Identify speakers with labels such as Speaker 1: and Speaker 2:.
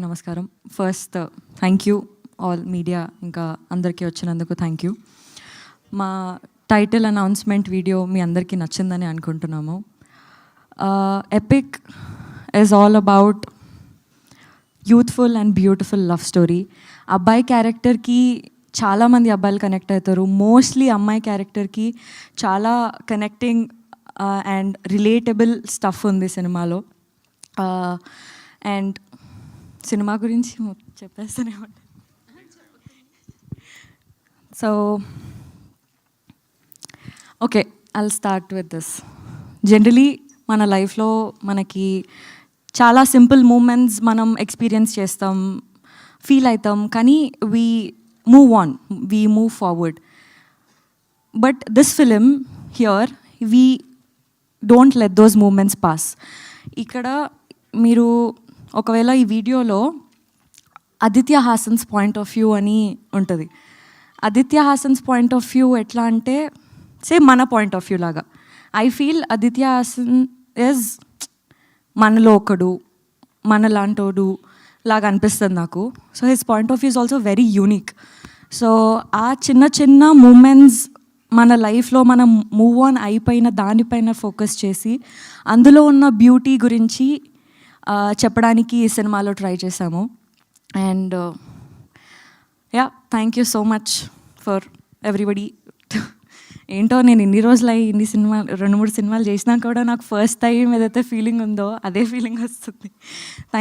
Speaker 1: నమస్కారం. First thank you all media, ఇంకా అందరికీ వచ్చినందుకు థ్యాంక్ యూ. మా టైటిల్ అనౌన్స్మెంట్ వీడియో మీ అందరికీ నచ్చిందని అనుకుంటున్నాము. Epic is all about youthful and beautiful love story. అబ్బాయి క్యారెక్టర్కి చాలామంది అబ్బాయిలు కనెక్ట్ అవుతారు. మోస్ట్లీ అమ్మాయి క్యారెక్టర్కి చాలా కనెక్టింగ్ అండ్ రిలేటబుల్ స్టఫ్ ఉంది సినిమాలో. అండ్ సినిమా గురించి చెప్పేస్తూనే ఉంటాను. So okay, I'll start with this. Generally మన లైఫ్లో మనకి చాలా సింపుల్ మూమెంట్స్ మనం ఎక్స్పీరియన్స్ చేస్తాం, ఫీల్ అవుతాం, కానీ we move on, we move forward. But this film here we don't let those moments pass. ఇక్కడ మీరు ఒకవేళ ఈ వీడియోలో Aditya Haasan's point of view అని ఉంటుంది. Aditya Haasan's point of view ఎట్లా అంటే సేమ్ మన పాయింట్ ఆఫ్ వ్యూ లాగా. I feel Aditya Haasan is మనలో ఒకడు, మనలాంటోడు లాగా అనిపిస్తుంది నాకు. So his point of view is also very unique. So ఆ చిన్న చిన్న మూమెంట్స్ మన లైఫ్లో మనం మూవ్ ఆన్ అయిపోయిన దానిపైన ఫోకస్ చేసి అందులో ఉన్న బ్యూటీ గురించి చెప్పడానికి ఈ సినిమాలో ట్రై చేశాము. And yeah, thank you so much for everybody. ఏంటో నేను ఇన్ని రోజులు ఇన్ని సినిమాలు 2-3 సినిమాలు చేసినా కూడా నాకు ఫస్ట్ టైం ఏదైతే ఫీలింగ్ ఉందో అదే ఫీలింగ్ వస్తుంది. థ్యాంక్